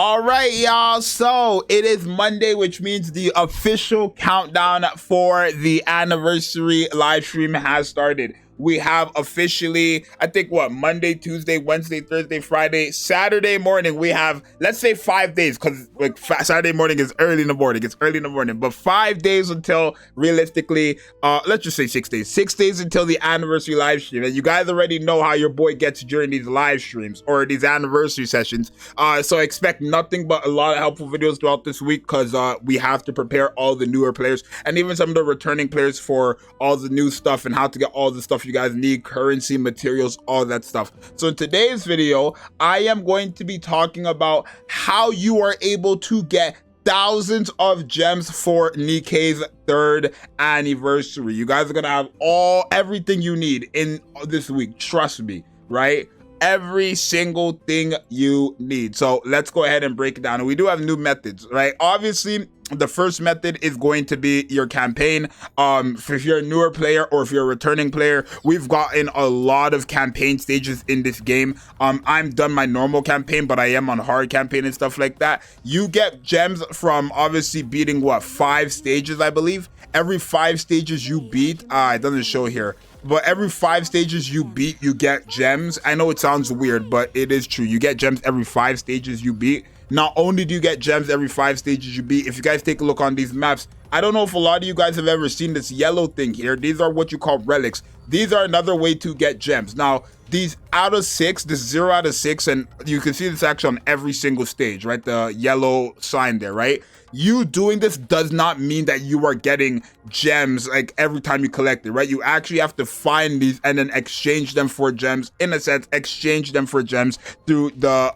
All right, y'all. So it is Monday, which means the official countdown for the anniversary live stream has started. We have officially, I think, what, Monday, Tuesday, Wednesday, Thursday, Friday, Saturday morning. We have, let's say 5 days, because like Saturday morning is early in the morning. It's early in the morning, but 5 days until, realistically, let's just say 6 days. 6 days until the anniversary live stream. And you guys already know how your boy gets during these live streams or these anniversary sessions. So expect nothing but a lot of helpful videos throughout this week, because we have to prepare all the newer players and even some of the returning players for all the new stuff and how to get all the stuff you guys need, currency, materials, all that stuff. So in today's video, I am going to be talking about how you are able to get thousands of gems for NIKKE'S 3rd anniversary. You guys are gonna have everything you need in this week, trust me, right? Every single thing you need. So let's go ahead and break it down. And we do have new methods, right? Obviously, the first method is going to be your campaign. If you're a newer player or if you're a returning player, we've gotten a lot of campaign stages in this game. I'm done my normal campaign, but I am on hard campaign and stuff like that. You get gems from obviously beating what, 5 stages, I believe. Every 5 stages you beat, it doesn't show here, but every 5 stages you beat, you get gems. I know it sounds weird, but it is true. You get gems every 5 stages you beat. Not only do you get gems every 5 stages you beat, if you guys take a look on these maps, I don't know if a lot of you guys have ever seen this yellow thing here. These are what you call relics. These are another way to get gems. Now, these out of 6, this 0 out of 6, and you can see this actually on every single stage, right? The yellow sign there, right? You doing this does not mean that you are getting gems like every time you collect it, right? You actually have to find these and then exchange them for gems. In a sense, exchange them for gems through the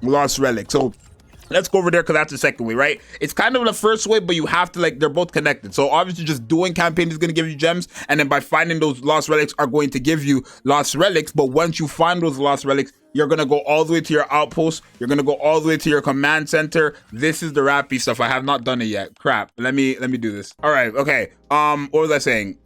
lost relic. So let's go over there, because that's the second way, right? It's kind of the first way, but you have to, like, they're both connected. So obviously just doing campaign is going to give you gems, and then by finding those lost relics are going to give you lost relics. But once you find those lost relics, you're going to go all the way to your outpost. You're going to go all the way to your command center. This is the rappy stuff. I have not done it yet. Crap. Let me do this. All right. Okay. What was I saying?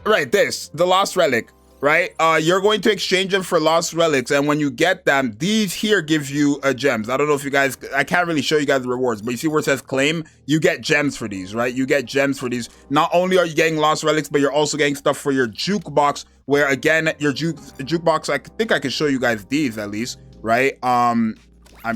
Right. The lost relic. Right, you're going to exchange them for lost relics, and when you get them, these here give you gems. I don't know if you guys, I can't really show you guys the rewards, but you see where it says claim, you get gems for these, right? You get gems for these. Not only are you getting lost relics, but you're also getting stuff for your jukebox, where again, your jukebox, I think I can show you guys these at least, right? I'm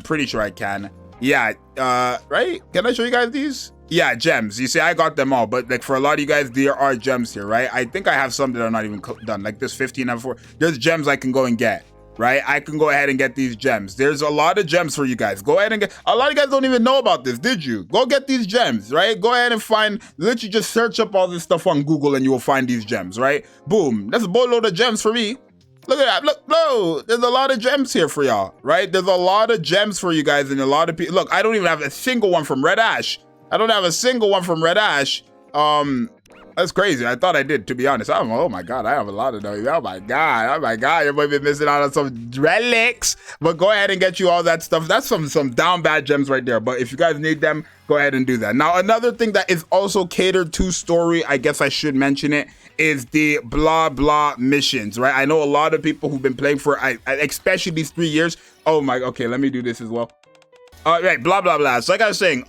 pretty sure I can. Yeah, right? Can I show you guys these? Yeah, gems. You see, I got them all, but like for a lot of you guys, there are gems here, right? I think I have some that are not even done, like this 15 and 4. There's gems I can go and get, right? I can go ahead and get these gems. There's a lot of gems for you guys. Go ahead and get. A lot of you guys don't even know about this, did you? Go get these gems, right? Go ahead and find. Literally, just search up all this stuff on Google, and you will find these gems, right? Boom. That's a boatload of gems for me. Look at that. Look, bro, there's a lot of gems here for y'all, right? There's a lot of gems for you guys, and a lot of people. Look, I don't even have a single one from Red Ash. I don't have a single one from Red Ash. That's crazy. I thought I did, to be honest. Oh my god, I have a lot of those. Oh my god, you might be missing out on some relics. But go ahead and get you all that stuff. That's some down bad gems right there. But if you guys need them, go ahead and do that. Now, another thing that is also catered to story, I guess I should mention it, is the Blabla missions, right? I know a lot of people who've been playing for, especially these 3 years. Oh my, okay, let me do this as well. Right, blah, blah, blah. So like I was saying,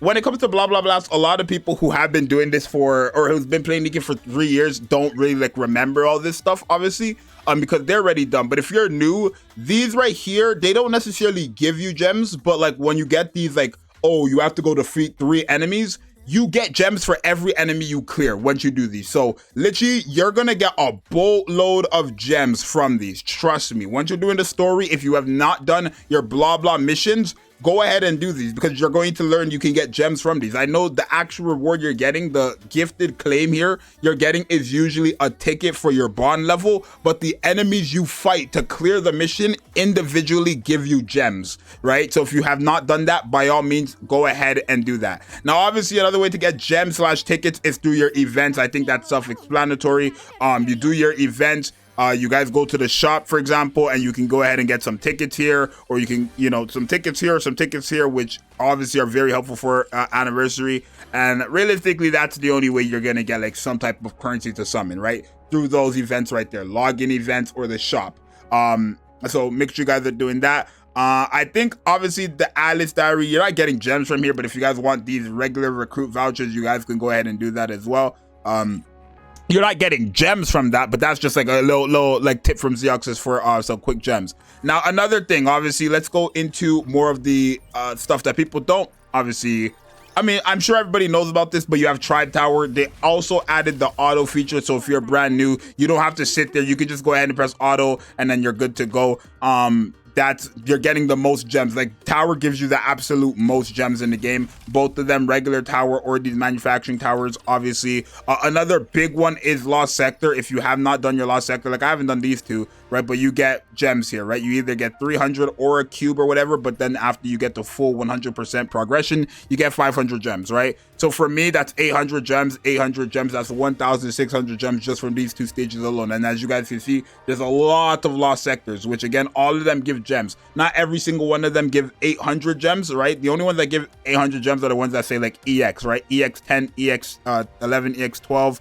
when it comes to blah, blah, blah, a lot of people who have been doing this for, or who's been playing Nikke for 3 years don't really like remember all this stuff, obviously, because they're already done. But if you're new, these right here, they don't necessarily give you gems, but like when you get these, like, oh, you have to go defeat 3 enemies, you get gems for every enemy you clear once you do these. So literally, you're gonna get a boatload of gems from these. Trust me. Once you're doing the story, if you have not done your blah blah missions, go ahead and do these, because you're going to learn you can get gems from these. I know the actual reward you're getting, the gifted claim here you're getting, is usually a ticket for your bond level, but the enemies you fight to clear the mission individually give you gems, right? So if you have not done that, by all means, go ahead and do that. Now, obviously, another way to get gems / tickets is through your events. I think that's self-explanatory. You do your events. You guys go to the shop, for example, and you can go ahead and get some tickets here, or you can, some tickets here, which obviously are very helpful for anniversary. And realistically, that's the only way you're going to get like some type of currency to summon, right? Through those events right there, login events or the shop. So make sure you guys are doing that. I think obviously the Alice Diary, you're not getting gems from here, but if you guys want these regular recruit vouchers, you guys can go ahead and do that as well. You're not getting gems from that, but that's just like a little like tip from Zxous for some quick gems. Now, another thing, obviously, let's go into more of the stuff that people don't obviously. I mean, I'm sure everybody knows about this, but you have Tribe Tower. They also added the auto feature, so if you're brand new, you don't have to sit there. You can just go ahead and press auto, and then you're good to go. You're getting the most gems. Like, Tower gives you the absolute most gems in the game. Both of them, regular Tower or these manufacturing towers, obviously. Another big one is Lost Sector. If you have not done your Lost Sector, like I haven't done these two, right? But you get gems here, right? You either get 300 or a cube or whatever, but then after you get the full 100% progression, you get 500 gems, right? So for me, that's 800 gems, 800 gems. That's 1,600 gems just from these two stages alone. And as you guys can see, there's a lot of Lost Sectors, which again, all of them give gems. Not every single one of them give 800 gems, right? The only ones that give 800 gems are the ones that say like EX, right? EX10, EX11, EX12,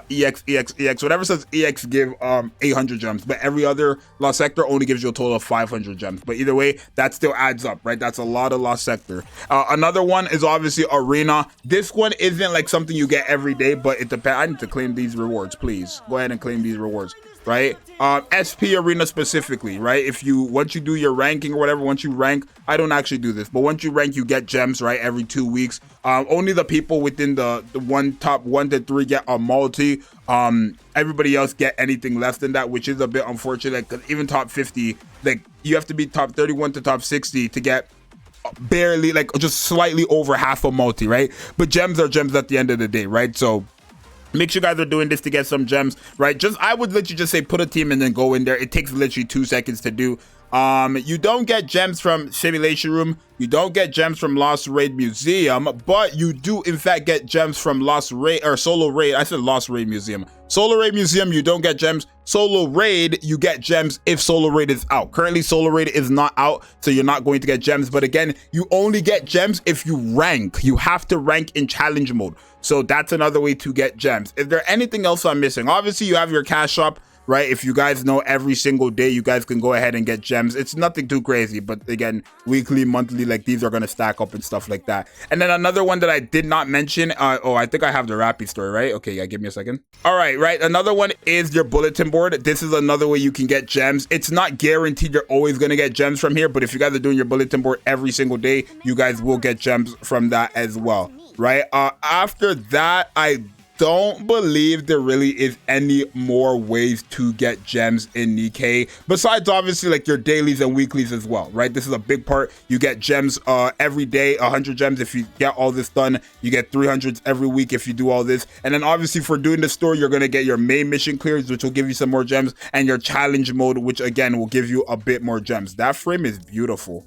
EX, whatever says EX give 800 gems, but every other Lost Sector only gives you a total of 500 gems. But either way, that still adds up, right? That's a lot of Lost Sector. Another one is obviously Arena. This one isn't like something you get every day, but it depends. I need to claim these rewards, please. Go ahead and claim these rewards, right? SP Arena specifically, right? Once you do your ranking or whatever, once you rank, I don't actually do this, but once you rank, you get gems, right? Every 2 weeks. Only the people within the top 1 to 3 get a multi. Everybody else get anything less than that, which is a bit unfortunate, because even top 50, like, you have to be top 31 to top 60 to get barely, like, just slightly over half a multi, right? But gems are gems at the end of the day, right? So make sure you guys are doing this to get some gems, right? I would literally just say put a team and then go in there. It takes literally 2 seconds to do. You don't get gems from Simulation Room. You don't get gems from Lost Raid Museum, but you do in fact get gems from Lost Raid or Solo Raid. I said Lost Raid Museum. Solo Raid Museum, you don't get gems. Solo Raid, you get gems if Solo Raid is out. Currently, Solo Raid is not out, so you're not going to get gems. But again, you only get gems if you rank. You have to rank in challenge mode. So that's another way to get gems. Is there anything else I'm missing? Obviously, you have your cash shop, right? If you guys know, every single day you guys can go ahead and get gems. It's nothing too crazy, but again, weekly, monthly, like these are going to stack up and stuff like that. And then another one that I did not mention, I think I have the Rappy story, right? Okay, yeah, give me a second. All right, another one is your bulletin board. This is another way you can get gems. It's not guaranteed you're always going to get gems from here, but if you guys are doing your bulletin board every single day, you guys will get gems from that as well, right? After that, I don't believe there really is any more ways to get gems in Nikke, besides obviously like your dailies and weeklies as well, right? This is a big part. You get gems every day, 100 gems if you get all this done. You get 300s every week if you do all this. And then obviously for doing the story, you're going to get your main mission clears, which will give you some more gems, and your challenge mode, which again will give you a bit more gems. That frame is beautiful.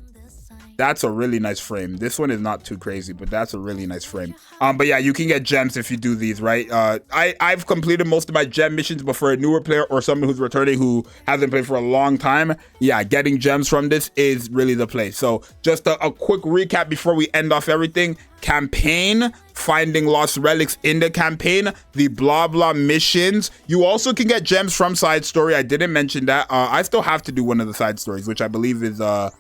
That's a really nice frame. This one is not too crazy, but that's a really nice frame. But yeah, you can get gems if you do these, right? I've completed most of my gem missions, but for a newer player or someone who's returning who hasn't played for a long time, yeah, getting gems from this is really the play. So just a quick recap before we end off everything. Campaign, finding lost relics in the campaign, the Blabla missions. You also can get gems from side story. I didn't mention that. I still have to do one of the side stories, which I believe is the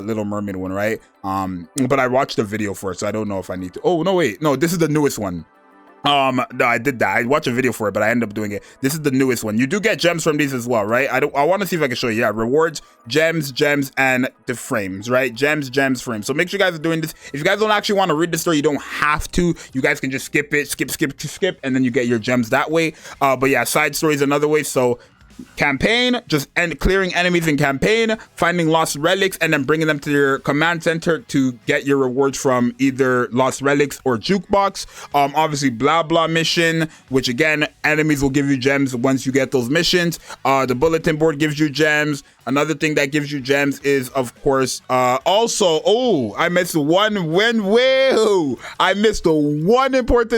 Little Mermaid one, right? But I watched a video for it, so I don't know if I need to. Oh no, wait, no, this is the newest one. No, I did that. I watched a video for it, but I ended up doing it. This is the newest one. You do get gems from these as well, right? I want to see if I can show you. Yeah, rewards, gems, and the frames, right? Gems, frames. So make sure you guys are doing this. If you guys don't actually want to read the story, you don't have to. You guys can just skip it, skip, and then you get your gems that way. But yeah, side story is another way. So campaign, just clearing enemies in campaign, finding lost relics, and then bringing them to your command center to get your rewards from either lost relics or jukebox. Obviously Blabla mission, which again, enemies will give you gems once you get those missions. The bulletin board gives you gems. Another thing that gives you gems is, of course, also, I missed one important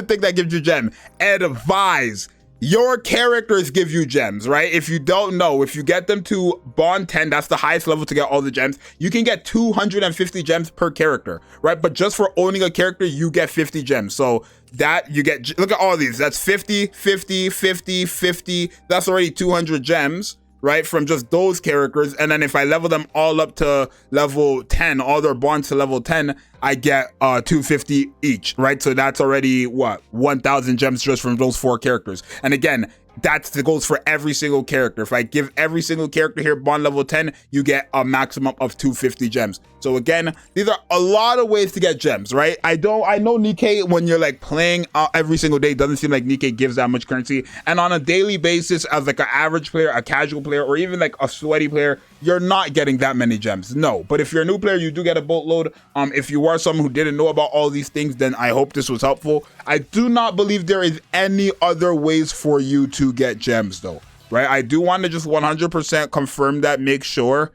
thing that gives you gem. Advise. Your characters give you gems, right? If you don't know, if you get them to bond 10, that's the highest level to get all the gems, you can get 250 gems per character, right? But just for owning a character, you get 50 gems. So that you get, look at all these, that's 50, 50, 50, 50, that's already 200 gems, right, from just those characters. And then if I level them all up to level 10, all their bonds to level 10, I get 250 each, right? So that's already what, 1,000 gems just from those 4 characters. And again, that's the goals for every single character. If I give every single character here bond level 10, you get a maximum of 250 gems. So again, these are a lot of ways to get gems, right? I know Nikke, when you're like playing every single day, doesn't seem like Nikke gives that much currency. And on a daily basis, as like an average player, a casual player, or even like a sweaty player, you're not getting that many gems. No, but if you're a new player, you do get a boatload. If you are someone who didn't know about all these things, then I hope this was helpful. I do not believe there is any other ways for you to get gems though, right? I do want to just 100% confirm that, make sure.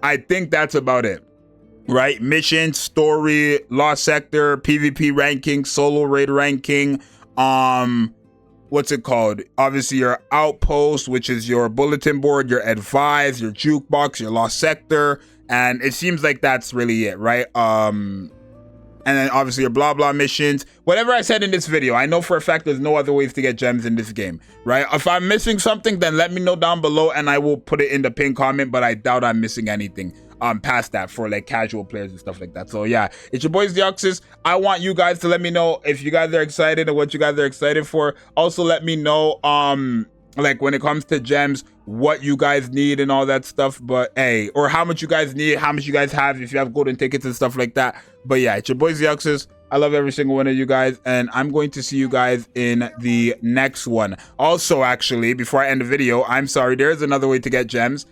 I think that's about it, right? Mission, story, lost sector, PvP ranking, solo raid ranking, what's it called? Obviously your outpost, which is your bulletin board, your advise, your jukebox, your lost sector, and it seems like that's really it, right? And then obviously your Blabla missions, whatever I said in this video. I know for a fact there's no other ways to get gems in this game, right? If I'm missing something, then let me know down below and I will put it in the pinned comment, but I doubt I'm missing anything past that for like casual players and stuff like that. So yeah, it's your boy Zxous. I want you guys to let me know if you guys are excited and what you guys are excited for. Also let me know like when it comes to gems, what you guys need and all that stuff, but hey, or how much you guys need, how much you guys have, if you have golden tickets and stuff like that. But yeah, it's your boy Zxous. I love every single one of you guys, and I'm going to see you guys in the next one. Also, actually, before I end the video, I'm sorry, there's another way to get gems.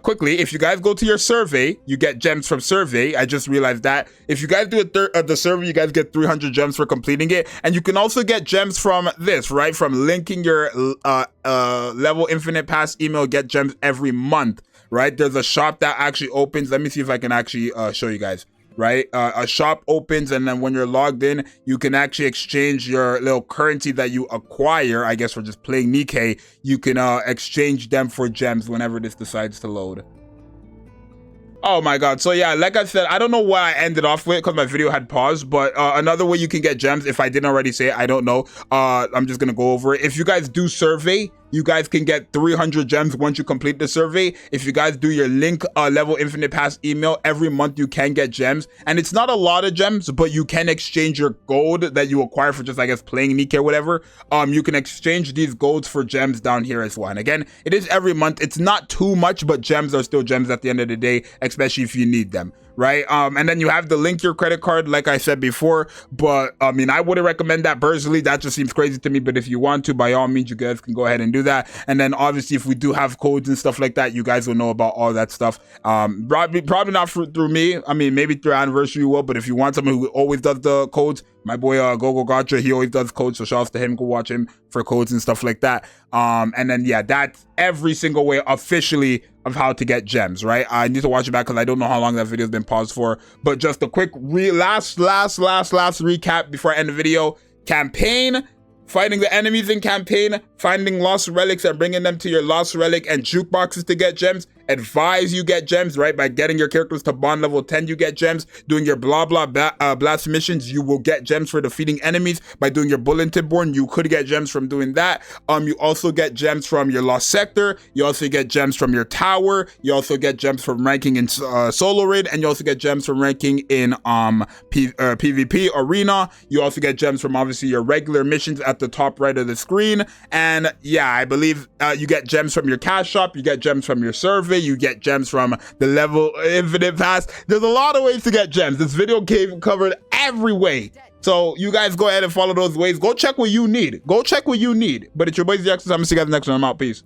Quickly, if you guys go to your survey, you get gems from survey. I just realized that if you guys do the survey, you guys get 300 gems for completing it. And you can also get gems from this, right? From linking your level infinite pass email, get gems every month, right? There's a shop that actually opens. Let me see if I can actually show you guys. Right, a shop opens, and then when you're logged in, you can actually exchange your little currency that you acquire, I guess, for just playing Nikke. You can exchange them for gems whenever this decides to load. Oh my god. So yeah, like I said, I don't know what I ended off with because my video had paused, but another way you can get gems, if I didn't already say it, I don't know, I'm just gonna go over it. If you guys do survey, you guys can get 300 gems once you complete the survey. If you guys do your link level infinite pass email, every month you can get gems, and it's not a lot of gems, but you can exchange your gold that you acquire for just, I guess, playing Nikke or whatever. You can exchange these golds for gems down here as well. And again, it is every month. It's not too much, but gems are still gems at the end of the day, especially if you need them, right? And then you have to link your credit card, like I said before, but I mean, I wouldn't recommend that personally. That just seems crazy to me, but if you want to, by all means, you guys can go ahead and do that. And then obviously, if we do have codes and stuff like that, you guys will know about all that stuff. Probably not through me. I mean, maybe through Anniversary will, but if you want someone who always does the codes, my boy Gogo Gotcha, he always does codes, so shout out to him. Go watch him for codes and stuff like that. And then yeah, that's every single way officially of how to get gems, right? I need to watch it back because I don't know how long that video's been paused for. But just a quick last recap before I end the video. Campaign, fighting the enemies in campaign, finding lost relics and bringing them to your lost relic and jukeboxes to get gems. Advise, you get gems, right? By getting your characters to bond level 10, you get gems. Doing your blast missions, you will get gems for defeating enemies. By doing your bulletin board, you could get gems from doing that. You also get gems from your lost sector. You also get gems from your tower. You also get gems from ranking in solo raid, and you also get gems from ranking in PvP arena. You also get gems from obviously your regular missions at the top right of the screen. And yeah, I believe you get gems from your cash shop. You get gems from your survey. You get gems from the level infinite pass. There's a lot of ways to get gems. This video covered every way. So you guys go ahead and follow those ways. Go check what you need. Go check what you need. But it's your boy Zxous. I'm gonna see you guys next one. I'm out. Peace.